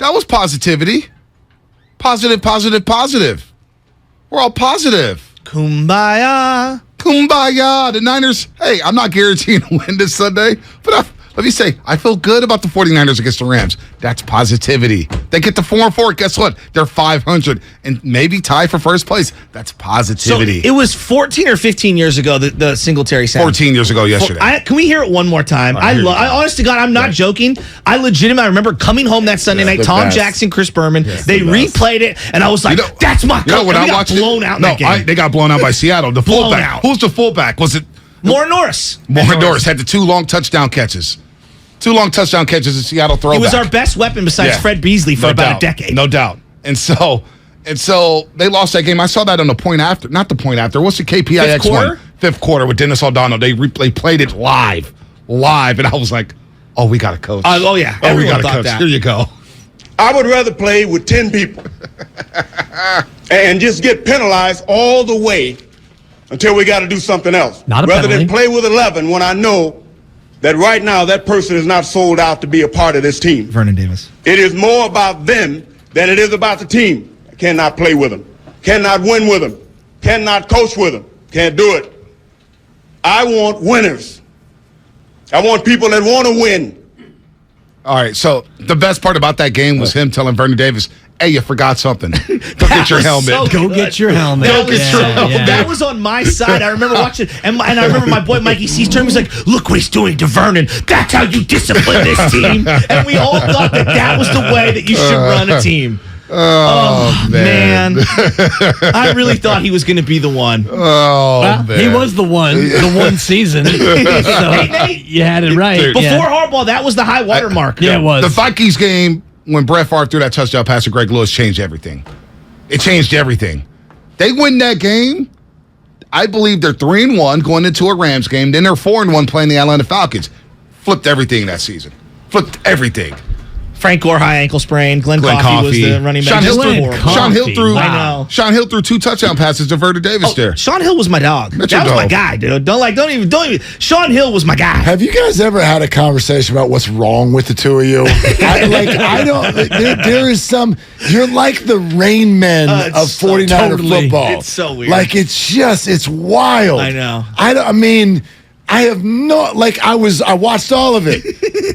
That was positivity. Positive, positive, positive. We're all positive. Kumbaya. Kumbaya. The Niners, hey, I'm not guaranteeing a win this Sunday, but let me say, I feel good about the 49ers against the Rams. That's positivity. They get to 4-4. Guess what? They're 500 and maybe tie for first place. That's positivity. So it was 14 or 15 years ago, the Singletary sound. 14 years ago yesterday. Can we hear it one more time? I honest to God, I'm not joking. I remember coming home that Sunday night, Tom Jackson, Chris Berman. They replayed it, and I was like, that's my coach. When I watched blown out in that game. They got blown out by Seattle. The fullback. Who's the fullback? Was it? More Norris. Norris had the 2 long touchdown catches. 2 long touchdown catches in Seattle throwback. He was our best weapon besides Fred Beasley for about a decade. No doubt. And so they lost that game. I saw that on the point after. Not the point after. What's the KPIX one? Fifth quarter with Dennis O'Donnell. They played it live. And I was like, oh, we got a coach. Oh, yeah. Oh, we got a coach. Here you go. I would rather play with 10 people and just get penalized all the way until we got to do something else. Rather than play with 11 when I know that right now that person is not sold out to be a part of this team. Vernon Davis. It is more about them than it is about the team. I cannot play with them. Cannot win with them. Cannot coach with them. Can't do it. I want winners. I want people that want to win. All right, so the best part about that game was him telling Vernon Davis, hey, you forgot something. Go get your helmet. Go get your helmet. That was on my side. I remember watching, and I remember my boy Mikey C's turn. He's like, look what he's doing to Vernon. That's how you discipline this team. And we all thought that was the way that you should run a team. Oh man. I really thought he was going to be the one. Man. He was the one season. So you had it right. Dude, before Harbaugh, that was the high water mark. Yeah, it was. The Vikings game, when Brett Favre threw that touchdown pass to Greg Lewis, changed everything. It changed everything. They win that game. I believe they're 3-1 going into a Rams game. Then they're 4-1 playing the Atlanta Falcons. Flipped everything that season. Flipped everything. Frank Gore, high ankle sprain. Glenn Coffey was the running back. Sean Hill threw 2 touchdown passes to Vernon Davis there. Sean Hill was my dog. That was my guy, dude. Don't even. Sean Hill was my guy. Have you guys ever had a conversation about what's wrong with the two of you? There is some. You're like the Rain Men of 49er football. It's so weird. Like it's wild. I know. I have no, I watched all of it,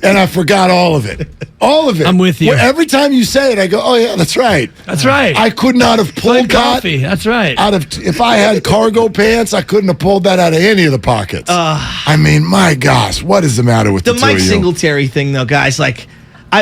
and I forgot all of it. All of it. I'm with you. Every time you say it, I go, oh, yeah, that's right. That's right. I could not have pulled that. That's right. If I had cargo pants, I couldn't have pulled that out of any of the pockets. My gosh, what is the matter with the two Mike of you? Singletary thing, though, guys,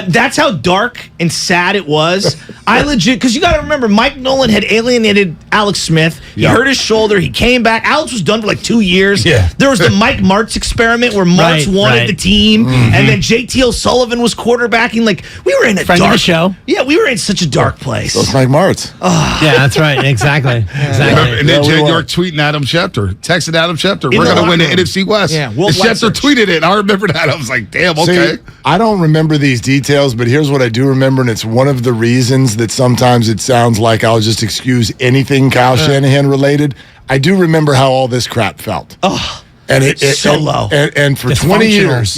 that's how dark and sad it was. Because you got to remember, Mike Nolan had alienated Alex Smith. He hurt his shoulder. He came back. Alex was done for 2 years. Yeah. There was the Mike Martz experiment where Martz wanted the team, and then JT O'Sullivan was quarterbacking. We were in a friend of the show. Yeah, we were in such a dark place. So it's Mike Martz. Yeah, that's right. Exactly. And then Jay York tweeting Adam Schefter, texting Adam Schefter, we're going to win the NFC West. Yeah, and Schefter tweeted it. I remember that. I was like, damn, okay. See, I don't remember these details, but here's what I do remember, and it's one of the reasons that sometimes it sounds like I'll just excuse anything Kyle Shanahan related. I do remember how all this crap felt. Oh, and it's so low. And for 20 years,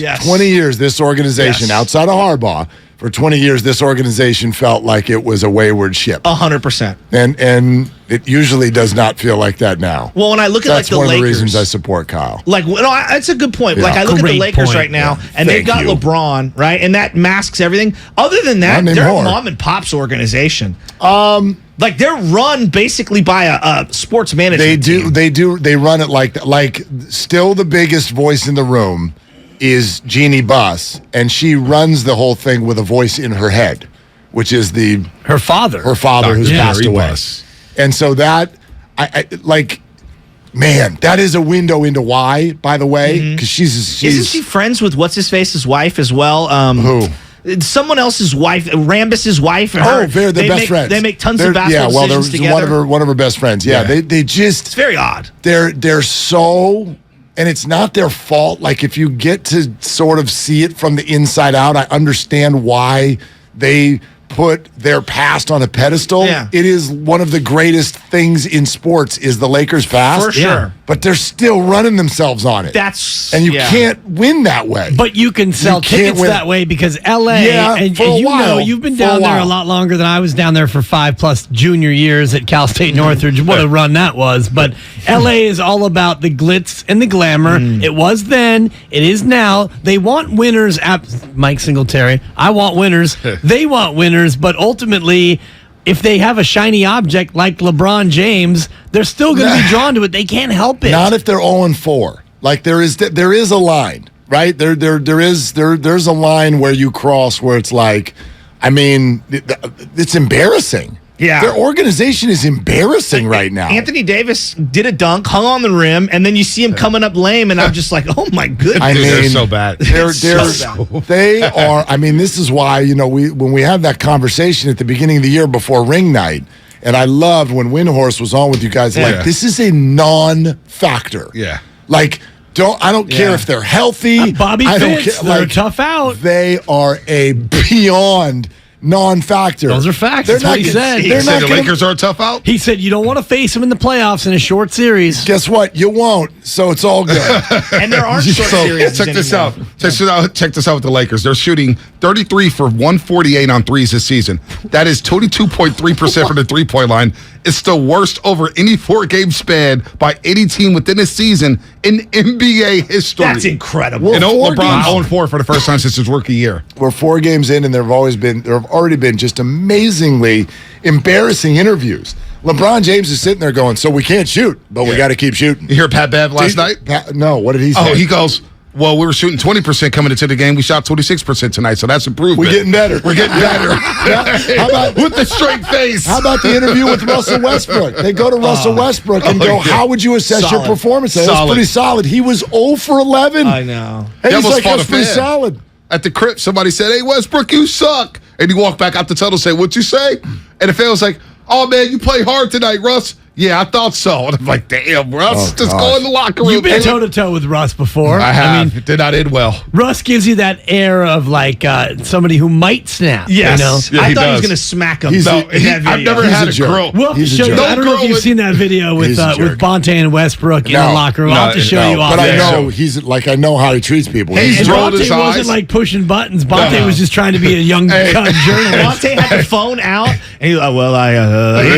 this organization, outside of Harbaugh, for 20 years, this organization felt like it was a wayward ship. 100%. And it usually does not feel like that now. Well, when I look at that's the Lakers. That's one of the reasons I support Kyle. That's a good point. Yeah. I look at the Lakers right now, and they've got LeBron, right? And that masks everything. Other than that, they're a mom and pop's organization. They're run basically by a sports management team. They run it like still the biggest voice in the room is Jeannie Buss, and she runs the whole thing with a voice in her head, which is her father who's passed away. And so that man, that is a window into why, by the way, because she's isn't she friends with what's his face's wife as well? Who? Someone else's wife, Rambus's wife. They're best friends. They make tons of basketball decisions together. One of her best friends. Yeah, they just. It's very odd. They're so. And it's not their fault. If you get to sort of see it from the inside out, I understand why they put their past on a pedestal. Yeah. It is one of the greatest things in sports is the Lakers' past. For sure. But they're still running themselves on it. And you can't win that way. But you can sell tickets that way because L.A. and you know, you've been down there a lot longer than I was down there for 5+ junior years at Cal State Northridge. What a run that was. But L.A. is all about the glitz and the glamour. It was then. It is now. They want winners. Mike Singletary. I want winners. They want winners. But ultimately, if they have a shiny object like LeBron James, they're still going to be drawn to it. They can't help it. Not if they're 0-4. Like there is a line, right? There's a line where you cross where it's like, I mean, it's embarrassing. Yeah. Their organization is embarrassing right now. Anthony Davis did a dunk, hung on the rim, and then you see him coming up lame, and I'm just like, oh my goodness. I mean, they're so bad. They are. I mean, this is why, when we had that conversation at the beginning of the year before ring night, and I loved when Windhorse was on with you guys, like, this is a non-factor. Yeah. Like, I don't care if they're healthy. Bobby Fitts, they're a tough out. They are a beyond non-factor. Those are facts. That's what he said. The Lakers are a tough out? He said you don't want to face them in the playoffs in a short series. Guess what? You won't, so it's all good. And there aren't short series. Check this out. Check this out with the Lakers. They're shooting 33 for 148 on threes this season. That is 22.3% from the three-point line. It's the worst over any 4-game span by any team within a season in NBA history. That's incredible. And LeBron 0-4 for the first time since his rookie year. We're 4 games in, and there have already been just amazingly embarrassing interviews. LeBron James is sitting there going, so we can't shoot, but we got to keep shooting. You hear Pat Bev last night? No, what did he say? Oh, he goes, well, we were shooting 20% coming into the game. We shot 26% tonight, so that's improvement. We're getting better. We're getting better. How about with the straight face? How about the interview with Russell Westbrook? They go to Russell Westbrook and go, how would you assess your performance? That was pretty solid. He was 0 for 11. I know. And he's like, that's pretty solid. At the crib, somebody said, hey, Westbrook, you suck. And he walked back out the tunnel and said, what'd you say? And the fan was like, oh, man, you play hard tonight, Russ. Yeah, I thought so. And I'm like, damn, Russ, just go in the locker room. You've been toe-to-toe with Russ before. I have. I mean, it did not end well. Russ gives you that air of like somebody who might snap. Yes. You know? Yeah, I thought he was going to smack him. I've never had a girl. We'll have to show you. I don't know if you've seen that video with Bonta and Westbrook in the locker room. I'll have to show you off. But I know I know how he treats people. He's rolled his eyes. Wasn't like pushing buttons. Bonta was just trying to be a young journalist. Bonta had the phone out, and he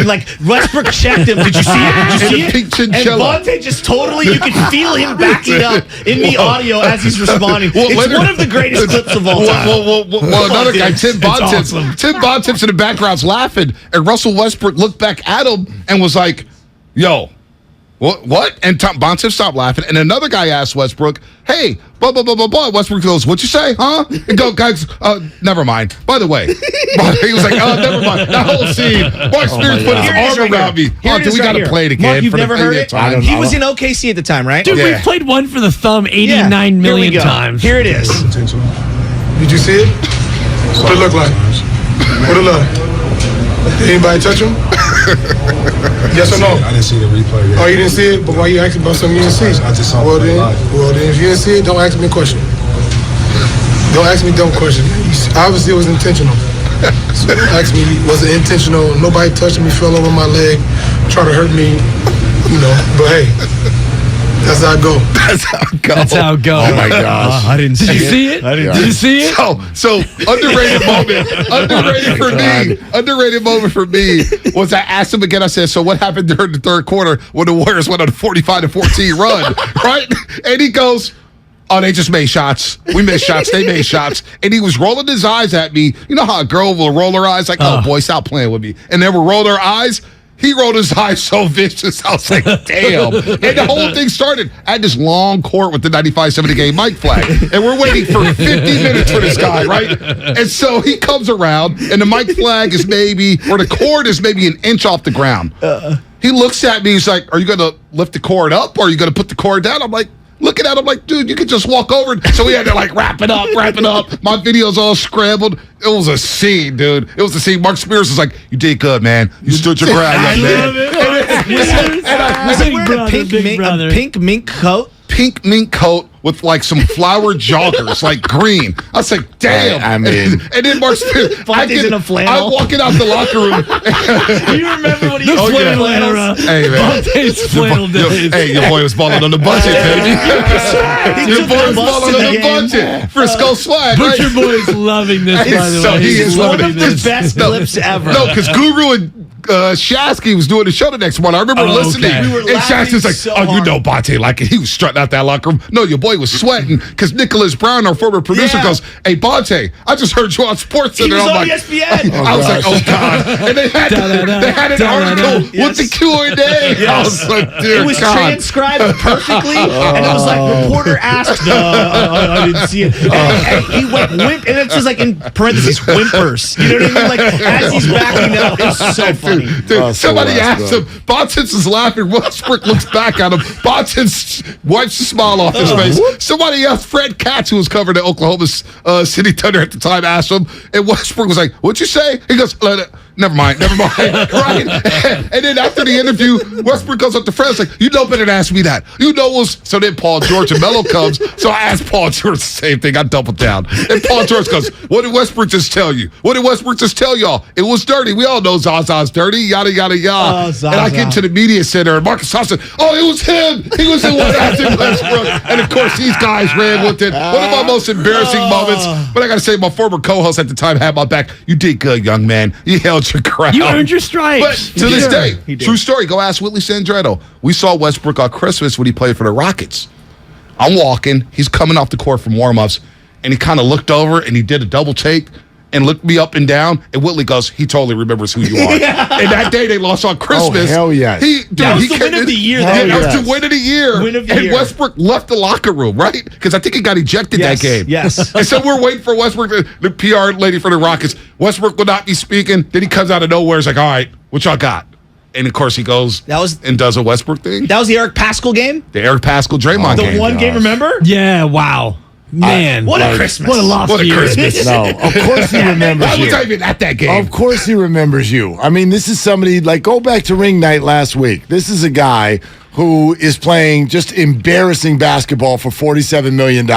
like Westbrook checked him. Did you see it? And Bonta just totally, you can feel him backing up in the audio as he's responding. It's one of the greatest clips of all time. Well, another guy, Tim Bontemps. Awesome. Tim Bontemps in the background's laughing, and Russell Westbrook looked back at him and was like, yo, what? And Bontemps stopped laughing, and another guy asked Westbrook, hey, blah, blah, blah, blah, blah. Westbrook goes, what'd you say, huh? And go, guys, never mind. By the way, he was like, never mind. That whole scene, Mark Spears put his arm around me. Dude, we got to play it again. Mark, you've never heard it? He was in OKC at the time, right? Dude, we played one for the thumb 89 million times. Here it is. Did you see it? What it look like? What it look like? Did anybody touch him? Yes or no? I didn't see the replay yet. Oh, you didn't see it? But why you asking about something you didn't see? I just saw well, then, if you didn't see it, don't ask me a question. Don't ask me dumb question. Obviously, it was intentional. So ask me, was it intentional? Nobody touched me, fell over my leg, tried to hurt me, But hey, that's how it go. That's how it go. Oh my gosh! I didn't see it. Did you see it? Did you see it? So underrated moment. Underrated moment for me was I asked him again. I said, "So what happened during the third quarter when the Warriors went on a 45-14 run?" Right? And he goes, oh, they just made shots. We missed shots. They made shots. And he was rolling his eyes at me. You know how a girl will roll her eyes like, oh, boy, stop playing with me. And then we'll roll their eyes. He rolled his eyes so vicious. I was like, damn. And the whole thing started at this long court with the 95-70 game mic flag. And we're waiting for 50 minutes for this guy, right? And so he comes around, and the mic flag is the cord is maybe an inch off the ground. He looks at me. He's like, are you going to lift the cord up, or are you going to put the cord down? I'm like, looking at him like, dude, you could just walk over. So we had to wrap it up. My video's all scrambled. It was a scene, dude. It was a scene. Mark Spears was like, you did good, man. You stood your ground, young man. Was he wearing a pink mink coat? pink mink coat with like some flowered joggers, like green. I was like, damn. I mean, and then Mark Spears, in a flannel. I'm walking out the locker room. You remember when he The used to wear flannel flannels? era. Hey, man. Bonta's flannel days. Hey, your boy was balling on the budget, baby. Your boy was balling on the budget. Frisco swag, right? Butcher Boy is loving this, by the So way. he He's is One loving of the this. best clips ever. No, because Guru and Shasky was doing the show the next morning. I remember listening. okay. We were And laughing Shasky's like, so oh, you hard. know Bonta like it. He was strutting out that locker room. No, your boy was sweating because Nicholas Brown, our former producer, Yeah. goes, hey, Bonta, I just heard you on SportsCenter. He was I'm on like, ESPN. I was like, oh, God. And they had an article with the Q&A. I was like, dear It was God. transcribed perfectly, and it was like reporter asked. I didn't see it. And he went and it's just like in parentheses whimpers. You know what I mean? Like as he's backing up, it's so funny. Dude, somebody asked him. Bonta is laughing. Westbrook looks back at him. Bonta wipes a smile off his face. Somebody else, Fred Katz, who was covering the Oklahoma City Thunder at the time, asked him, and Westbrook was like, "What'd you say?" He goes, "Never mind, right?" And then after the interview, Westbrook goes up to Fred, like, "You know better than ask me that. You know was." So then Paul George and Melo comes. So I asked Paul George the same thing. I doubled down, and Paul George goes, "What did Westbrook just tell you? What did Westbrook just tell y'all? It was dirty. We all know Zaza's dirty. Yada yada yada." Oh, Zaza. And I get to the media center, and Marcus Thompson, "Oh, it was him. He was the one asking Westbrook." And of course, these guys ran with it. One of my most embarrassing moments. But I got to say, my former co-host at the time had my back. You did good, young man. You held your ground. You earned your But stripes. to this day, He did. true story. Go ask Whitley Sandretto. We saw Westbrook on Christmas when he played for the Rockets. I'm walking. He's coming off the court from warm-ups, and he kind of looked over and he did a double take and looked me up and down. And Whitley goes, "He totally remembers who you are." And that day they lost on Christmas. Oh, hell yes. That was the win of the year, though. That was Yes. the win of the year. Win of the and year. Westbrook left the locker room, right? Because I think he got ejected that game. Yes. And so we're waiting for Westbrook, the PR lady for the Rockets. Westbrook will not be speaking. Then he comes out of nowhere. He's like, "All right, what y'all got?" And of course he goes and does a Westbrook thing. That was the Eric Pascal game. The Eric Pascal Draymond The game. one game, remember? Yeah, wow. Man. What a Christmas. What a lost What a year. Christmas. No, of course he remembers Why was you. I even at that game? Of course he remembers you. I mean, this is somebody, like, go back to ring night last week. This is a guy who is playing just embarrassing basketball for $47 million.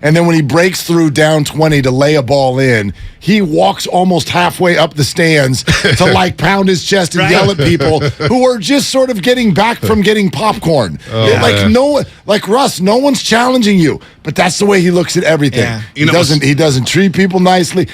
And then when he breaks through down 20 to lay a ball in, he walks almost halfway up the stands to like pound his chest and yell at people who are just sort of getting back from getting popcorn. Like Russ, no one's challenging you, but that's the way he looks at everything. Yeah. He doesn't treat people nicely.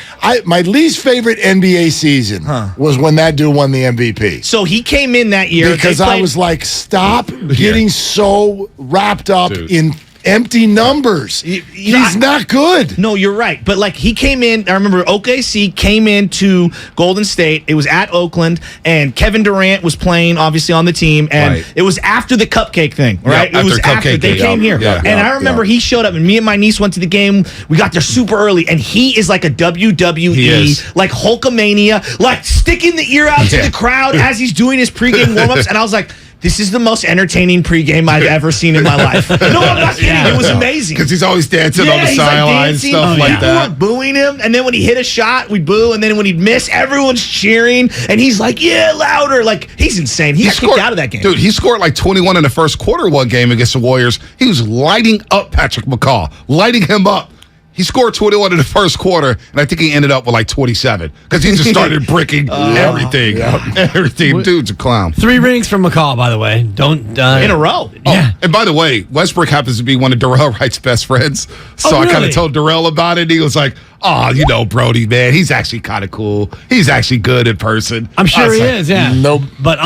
My least favorite NBA season was when that dude won the MVP. So he came in that year Because I was like, stop getting so wrapped up in empty numbers. He's not good. No, you're right. But like he came in, I remember OKC came into Golden State. It was at Oakland, and Kevin Durant was playing obviously on the team, and it was after the cupcake thing, right? Yeah, it was after they came here. And I remember he showed up, and me and my niece went to the game. We got there super early, and he is like a WWE, like Hulkamania, like sticking the ear out to the crowd as he's doing his pregame warm-ups, and I was like, this is the most entertaining pregame I've ever seen in my life. No, I'm not kidding. It was amazing. Because he's always dancing on the he's sideline, dancing. stuff like People that. were booing him, and then when he hit a shot, we boo, and then when he'd miss, everyone's cheering, and he's like, yeah, louder. Like, he's insane. He got kicked out of that game. Dude, he scored like 21 in the first quarter one game against the Warriors. He was lighting up Patrick McCaw, lighting him up. He scored 21 in the first quarter, and I think he ended up with like 27 because he just started bricking everything. Everything. Dude's a clown. 3 rings from McCall, by the way. Don't in a row. Yeah. And by the way, Westbrook happens to be one of Darrell Wright's best friends. So I kind really? of told Darrell about it. And he was like, "Oh, you know, Brody, man, he's actually kind of cool. He's actually good in person." I'm sure he like, is, yeah. Nope. But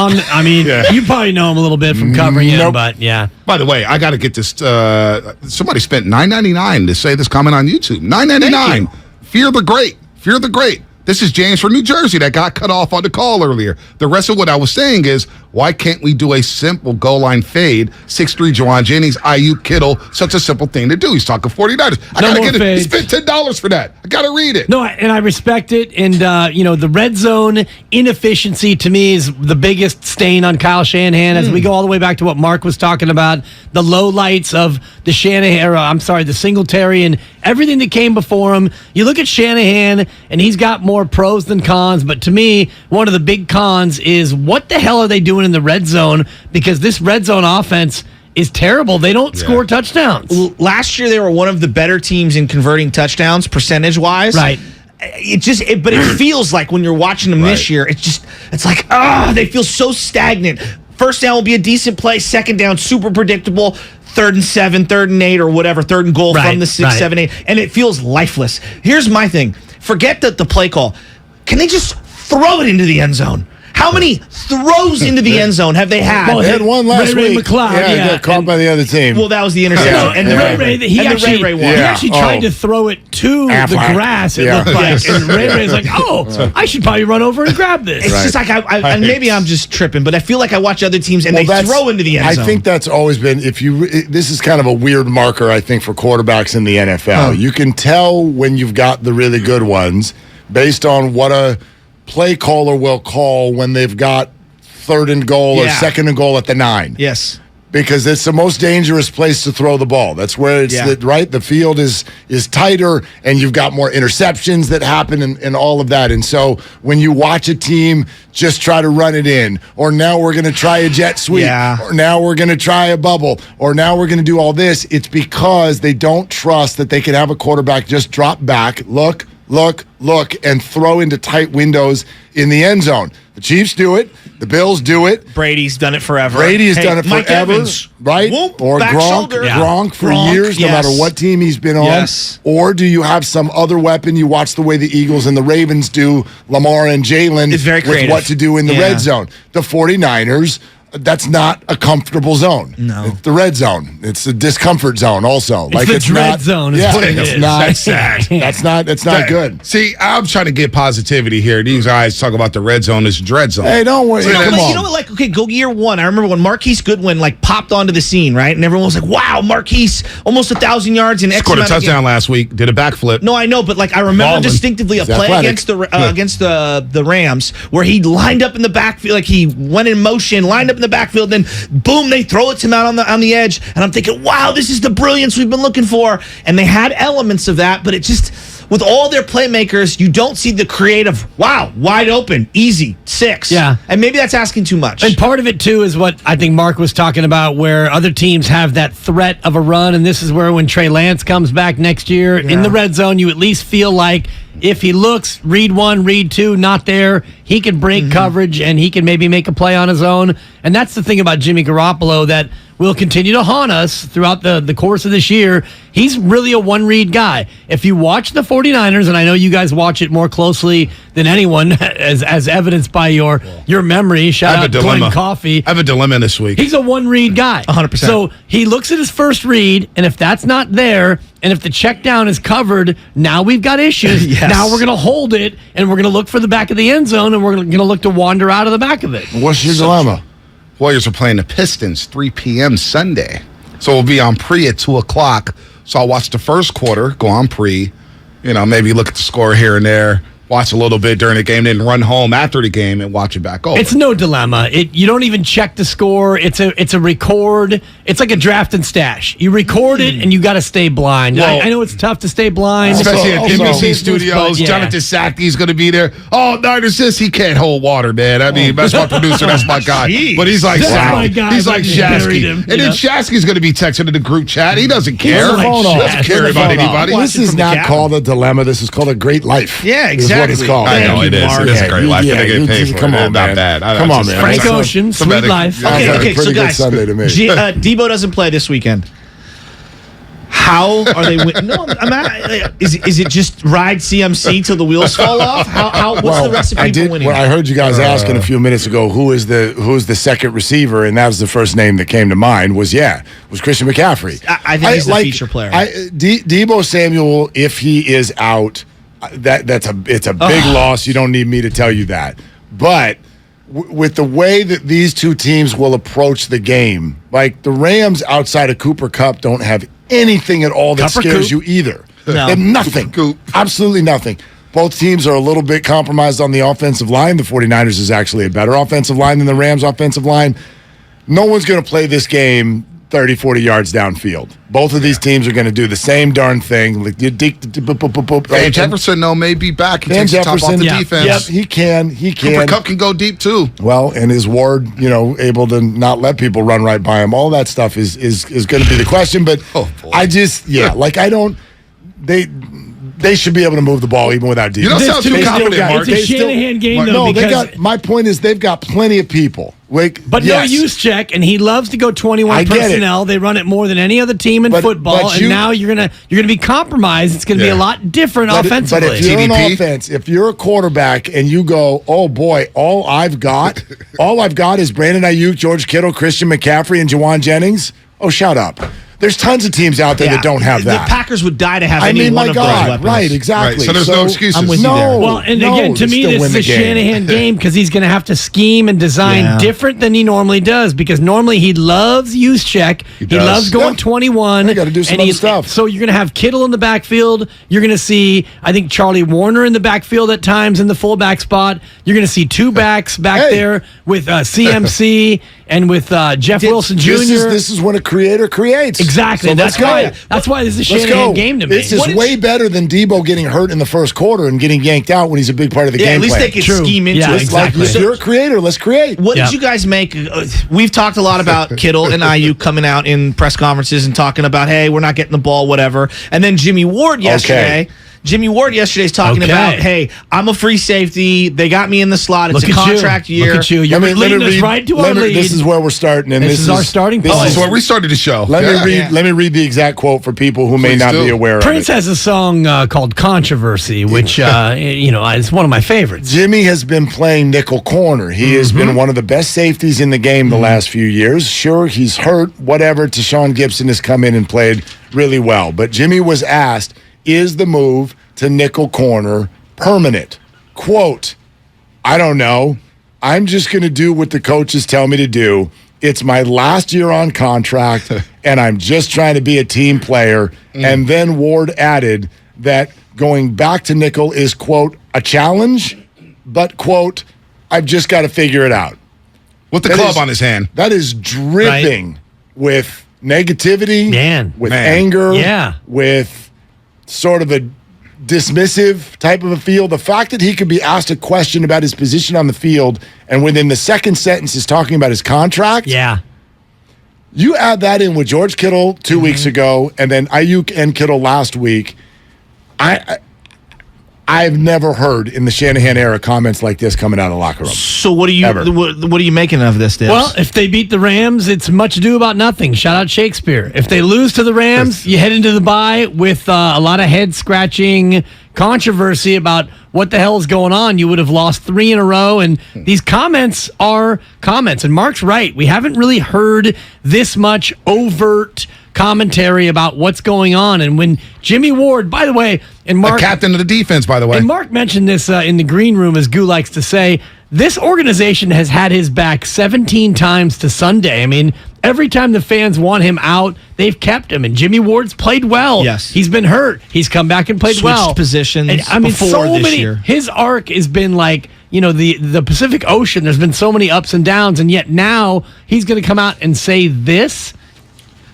you probably know him a little bit from covering him, but yeah. By the way, I got to get this. Somebody spent $9.99 to say this comment on YouTube. $9.99. Fear the great. Fear the great. This is James from New Jersey that got cut off on the call earlier. The rest of what I was saying is, why can't we do a simple goal line fade? 6'3" Juwan Jennings, Ayuk, Kittle, such a simple thing to do. He's talking 49ers. I got to get it. He spent $10 for that. I got to read it. No, and I respect it. And, the red zone inefficiency to me is the biggest stain on Kyle Shanahan as we go all the way back to what Mark was talking about, the low lights of the the Singletary and everything that came before him. You look at Shanahan, and he's got more pros than cons, but to me, one of the big cons is what the hell are they doing in the red zone? Because this red zone offense is terrible. They don't score touchdowns. Last year, they were one of the better teams in converting touchdowns percentage-wise. Right. But it feels like when you're watching them this year, it's like, they feel so stagnant. First down will be a decent play. Second down, super predictable. 3rd and 7, 3rd and 8, or whatever. 3rd and goal from the 6, 7, 8. And it feels lifeless. Here's my thing. Forget the play call. Can they just throw it into the end zone? How many throws into the end zone have they had? Well, they had one last Ray week. McLeod, got caught by the other team. Well, that was the interception. And Ray actually tried to throw it to the grass, it looked like. And Ray's like, I should probably run over and grab this. It's just like, and maybe I'm just tripping, but I feel like I watch other teams and they throw into the end zone. I think that's always been, this is kind of a weird marker, I think, for quarterbacks in the NFL. You can tell when you've got the really good ones based on what a play caller will call when they've got 3rd and goal or 2nd and goal at the 9. Yes. Because it's the most dangerous place to throw the ball. That's where it's the field is tighter and you've got more interceptions that happen and all of that. And so when you watch a team just try to run it in, or now we're going to try a jet sweep, or now we're going to try a bubble, or now we're going to do all this, it's because they don't trust that they can have a quarterback just drop back, look, and throw into tight windows in the end zone. The Chiefs do it. The Bills do it. Brady's done it forever. Done it Mike forever, Evans, right? Whoop, or Gronk for years, no matter what team he's been on. Yes. Or do you have some other weapon? You watch the way the Eagles and the Ravens do Lamar and Jalen with what to do in the red zone. The 49ers, that's not a comfortable zone. No. It's the red zone. It's the discomfort zone also. It's the dread zone. That's sad. That's not good. See, I'm trying to get positivity here. These guys talk about the red zone as dread zone. Hey, don't worry. You know what, go year one. I remember when Marquise Goodwin popped onto the scene, right? And everyone was like, wow, Marquise, almost 1,000 yards in X scored a touchdown last week, did a backflip. No, I know, but I remember distinctly a play against the Rams where he lined up in the backfield, he went in motion, lined up in the backfield, then boom, they throw it to him out on the edge, and I'm thinking, wow, this is the brilliance we've been looking for. And they had elements of that, but it just, with all their playmakers, you don't see the creative, wow, wide open, easy, 6. Yeah. And maybe that's asking too much. And part of it, too, is what I think Mark was talking about, where other teams have that threat of a run, and this is where when Trey Lance comes back next year, in the red zone, you at least feel like if he looks, read 1, read 2, not there, he can break coverage and he can maybe make a play on his own. And that's the thing about Jimmy Garoppolo that will continue to haunt us throughout the course of this year. He's really a one-read guy. If you watch the 49ers, and I know you guys watch it more closely than anyone, as evidenced by your memory, shout out to Glenn Coffee. I have a dilemma this week. He's a one-read guy. 100%. So he looks at his first read, and if that's not there, and if the check down is covered, now we've got issues. Yes. Now we're going to hold it, and we're going to look for the back of the end zone, and we're going to look to wander out of the back of it. What's your dilemma? Warriors are playing the Pistons 3 p.m. Sunday. So we'll be on pre at 2 o'clock. So I'll watch the first quarter, go on pre, maybe look at the score here and there, watch a little bit during the game, then run home after the game and watch it back over. It's no dilemma. You don't even check the score. It's a record. It's like a draft and stash. You record it, and you got to stay blind. Well, I know it's tough to stay blind. Especially at NBC Studios. Jonathan Sackey's going to be there. Oh, Niners this. He can't hold water, man. I mean, that's my producer. That's my guy. But he's like Sackey. He's like Shasky. And then Shasky's going to be texting in the group chat. He doesn't care. He doesn't care about anybody. This is not called a dilemma. This is called a great life. Yeah, exactly. What it's called. I know it is. It is a great life. They get paid for it. Come on, not bad. Come on, man. Frank Ocean, sweet life. Okay, so guys, Sunday to me. Debo doesn't play this weekend. How are they? No, is it just ride CMC till the wheels fall off? What's the recipe for winning? I heard you guys asking a few minutes ago who's the second receiver, and that was the first name that came to mind. Was Christian McCaffrey. I think he's the feature player. Debo Samuel, if he is out, it's a big loss. You don't need me to tell you that. But with the way that these two teams will approach the game, like the Rams outside of Cooper Kupp don't have anything at all that scares you either. No. They have nothing. Absolutely nothing. Both teams are a little bit compromised on the offensive line. The 49ers is actually a better offensive line than the Rams' offensive line. No one's going to play this game 30, 40 yards downfield. Both of these teams are going to do the same darn thing. Van Jefferson, though, may be back. He takes the top off the defense. Yep, he can. Cooper Kupp can go deep, too. Well, and is Ward, able to not let people run right by him? All that stuff is going to be the question. But they should be able to move the ball even without defense. You don't sound too confident, Mark. It's a Shanahan game, though. No, my point is they've got plenty of people. No use check, and he loves to go 21 personnel. They run it more than any other team in football, and now you're gonna be compromised. It's gonna be a lot different offensively. But if you're an offense, if you're a quarterback and you go, oh boy, all I've got is Brandon Ayuk, George Kittle, Christian McCaffrey, and Jawan Jennings. Oh, shut up. There's tons of teams out there that don't have that. The Packers would die to have any one of those weapons. Right, exactly. Right, so there's no excuses. I'm with you there. Well, and again, to me, this is a Shanahan game because he's going to have to scheme and design different than he normally does because normally he loves use check. He loves going 21. You got to do some other stuff. So you're going to have Kittle in the backfield. You're going to see, I think, Charlie Warner in the backfield at times in the fullback spot. You're going to see two backs back there with CMC and with Jeff Wilson Jr. This is when a creator creates. Exactly. So That's why this is a Shanahan game to me. This is way better than Debo getting hurt in the first quarter and getting yanked out when he's a big part of the game. At least they can scheme into it. Exactly. If you're a creator, let's create. What did you guys make? We've talked a lot about Kittle and Ayuk coming out in press conferences and talking about, hey, we're not getting the ball, whatever. And then Jimmy Ward yesterday. Jimmy Ward yesterday is talking about, hey, I'm a free safety. They got me in the slot. It's a contract year. Look at you. You're leading us right to our lead. This is where we're starting. And this is our starting point. This is where we started the show. Let me read the exact quote for people who may not be aware of it. Prince has a song called Controversy, which, is one of my favorites. Jimmy has been playing nickel corner. He has been one of the best safeties in the game the last few years. Sure, he's hurt, whatever. Tashawn Gibson has come in and played really well. But Jimmy was asked, is the move to nickel corner permanent? Quote, I don't know. I'm just going to do what the coaches tell me to do. It's my last year on contract, and I'm just trying to be a team player. And then Ward added that going back to nickel is, quote, a challenge, but, quote, I've just got to figure it out. With the club on his hand. That is dripping with negativity, with anger, with sort of a dismissive type of a feel. The fact that he could be asked a question about his position on the field and within the second sentence is talking about his contract. Yeah. You add that in with George Kittle 2 weeks ago and then Ayuk and Kittle last week. I've never heard in the Shanahan era comments like this coming out of the locker room. So what are you making of this, Dibs? Well, if they beat the Rams, it's much ado about nothing. Shout out Shakespeare. If they lose to the Rams, you head into the bye with a lot of head-scratching controversy about what the hell is going on. You would have lost 3 in a row, and these comments are comments. And Mark's right. We haven't really heard this much overt commentary about what's going on. And when Jimmy Ward, by the way, and Mark, the captain of the defense, by the way, and Mark mentioned this in the green room, as Goo likes to say, this organization has had his back 17 times to Sunday. I mean, every time the fans want him out, they've kept him. And Jimmy Ward's played well. Yes. He's been hurt. He's come back and played well. Switched positions before this year. His arc has been like, the Pacific Ocean. There's been so many ups and downs, and yet now he's going to come out and say this.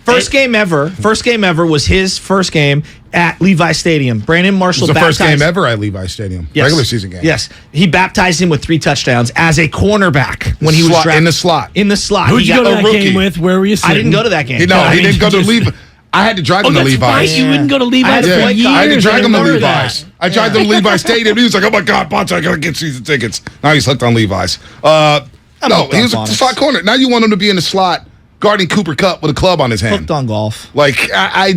First game ever was his first game at Levi Stadium. Brandon Marshall baptized. It was the first game ever at Levi Stadium. Yes. Regular season game. Yes. He baptized him with 3 touchdowns as a cornerback when he was drafted. In the slot. In the slot. Who'd you go to that game with? Where were you sitting? I didn't go to that game. He didn't go to Levi. I had to drag him to Levi's. Right. You wouldn't go to Levi's for years. I had to drag him to Levi's. I dragged him to Levi's Stadium. He was like, oh my God, Bonta, I got to get season tickets. Now he's hooked on Levi's. No, he was a slot corner. Now you want him to be in the slot guarding Cooper Kupp with a club on his hand. Hooked on golf. Like, I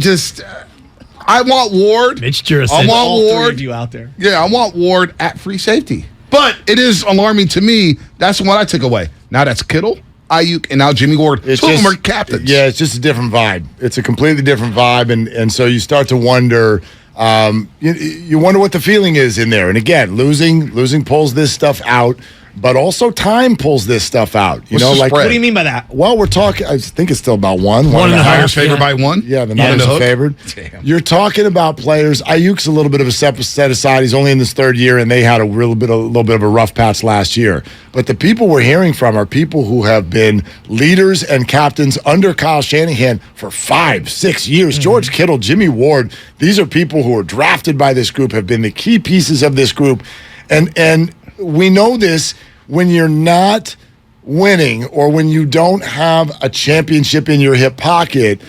want Ward. Mitch Jurison. I want all Ward. 3 of you out there. Yeah, I want Ward at free safety. But it is alarming to me. That's what I took away. Now that's Kittle, Ayuk, and now Jimmy Ward. Two of them are captains. Yeah, it's just a different vibe. It's a completely different vibe, and so you start to wonder. You wonder what the feeling is in there. And again, losing pulls this stuff out. but also time pulls this stuff out. What's the spread? What do you mean by that? Well, we're talking, I think it's still about one and a half. Niners favored by one? Yeah, the Niners are favored. Damn. You're talking about players. Ayuk's a little bit of a set aside. He's only in his third year, and they had a little bit of a rough patch last year. But the people we're hearing from are people who have been leaders and captains under Kyle Shanahan for 5-6 years. Mm-hmm. George Kittle, Jimmy Ward, these are people who are drafted by this group, have been the key pieces of this group. And we know this when you're not winning or when you don't have a championship in your hip pocket,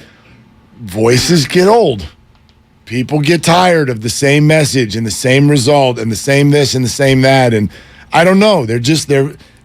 voices get old. People get tired of the same message and the same result and the same this and the same that. And I don't know.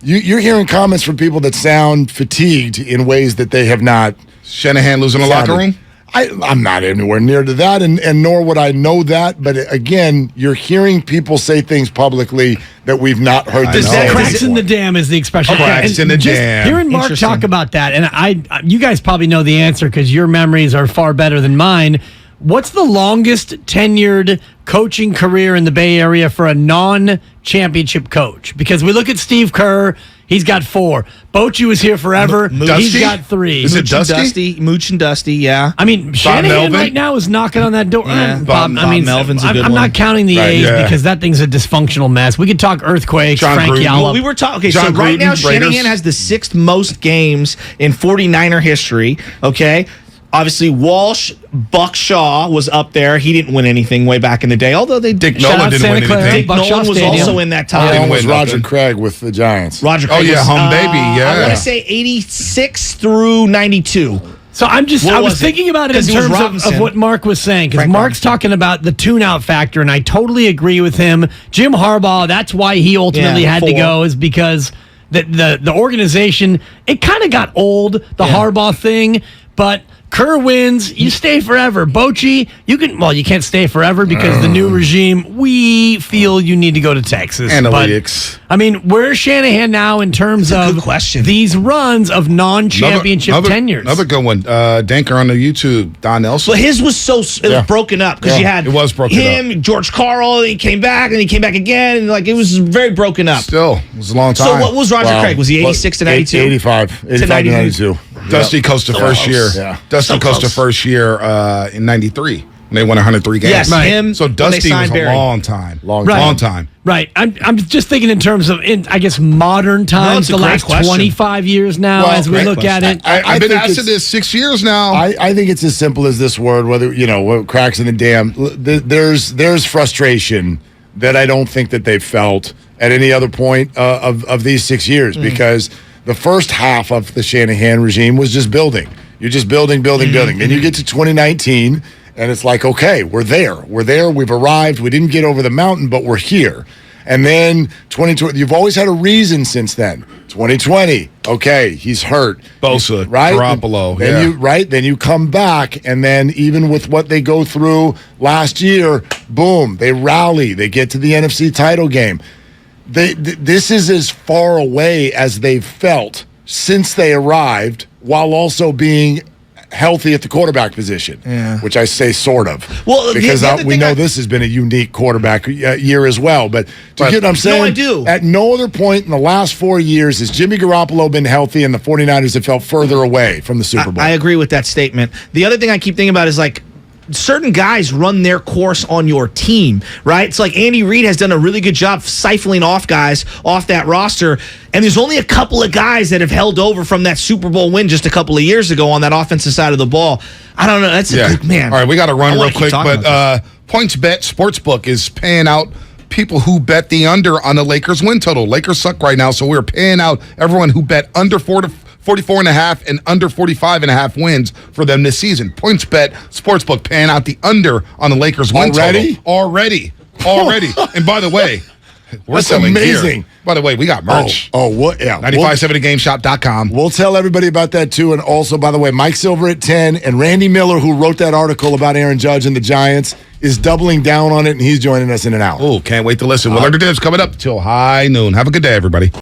You're hearing comments from people that sound fatigued in ways that they have not. Shanahan losing the locker room? I'm not anywhere near to that, and nor would I know that. But again, you're hearing people say things publicly that we've not heard. Cracks in the dam is the expression. Cracks in the dam. Hearing Mark talk about that, and you guys probably know the answer because your memories are far better than mine. What's the longest tenured coaching career in the Bay Area for a non-championship coach? Because we look at Steve Kerr, he's got 4. Bochy was here forever. He's got 3. Is it Dusty? Mooch and Dusty, yeah. I mean, Shanahan right now is knocking on that door. Yeah. Bob Melvin's a good one. I'm not counting the A's because that thing's a dysfunctional mess. We could talk earthquakes, Frank Yalla. Well, we were talking. Okay, so right now Shanahan has the 6th most games in 49er history. Okay. Obviously, Walsh, Buck Shaw was up there. He didn't win anything way back in the day. Although Dick Nolan didn't win anything. Dick Nolan was also in that top. It was Roger Craig with the Giants. Roger Craig baby, yeah. I want to say 86 through 92. So I was thinking about it in terms of what Mark was saying, because Mark's talking about the tune-out factor, and I totally agree with him. Jim Harbaugh, that's why he ultimately had to go, is because the organization, it kind of got old, the Harbaugh thing, but Kerr wins, you stay forever. Bochy, you can't stay forever because the new regime, we feel you need to go to Texas. Analytics. But, I mean, where's Shanahan now in terms of these runs of non-championship tenures? Another good one. Danker on the YouTube, Don Nelson. But his was it was broken up because you had him, George Karl, he came back, and he came back again, and it was very broken up. Still, it was a long time. So what was Roger Craig? Was he 86 to 92? 85 to 92. Dusty coached the first year. Yeah. Dusty coached the first year in 93 when they won 103 games. Yes, him. So Dusty was a long time. Long time. Right. I'm just thinking in terms of, I guess, modern times, the last 25 years now as we look at it. I've been asking this 6 years now. I think it's as simple as this word, whether, what cracks in the dam. There's frustration that I don't think that they've felt at any other point of these 6 years because the first half of the Shanahan regime was just building. You're just building. Then you get to 2019, and it's like, okay, we're there. We've arrived. We didn't get over the mountain, but we're here. And then 2020, you've always had a reason since then. 2020, okay, he's hurt. Bosa, right? Garoppolo, Then you come back, and then even with what they go through last year, boom, they rally. They get to the NFC title game. This is as far away as they've felt since they arrived, while also being healthy at the quarterback position, which I say sort of. Well, because we know this has been a unique quarterback year as well. But you get what I'm saying? No, I do. At no other point in the last 4 years has Jimmy Garoppolo been healthy and the 49ers have felt further away from the Super Bowl. I agree with that statement. The other thing I keep thinking about is certain guys run their course on your team, right? It's like Andy Reid has done a really good job siphoning off guys off that roster, and there's only a couple of guys that have held over from that Super Bowl win just a couple of years ago on that offensive side of the ball. I don't know. That's a good man. All right, we got to run real quick, but PointsBet Sportsbook is paying out people who bet the under on the Lakers win total. Lakers suck right now, so we're paying out everyone who bet under 44.5 and under 45.5 wins for them this season. PointsBet Sportsbook paying out the under on the Lakers win total. Already. And by the way, we're selling amazing. Gear. By the way, we got merch. What? Yeah. 957thegameshop.com. We'll tell everybody about that too. And also, by the way, Mike Silver at 10 and Randy Miller, who wrote that article about Aaron Judge and the Giants, is doubling down on it, and he's joining us in an hour. Oh, can't wait to listen. Willard and Dibs coming up till high noon. Have a good day, everybody.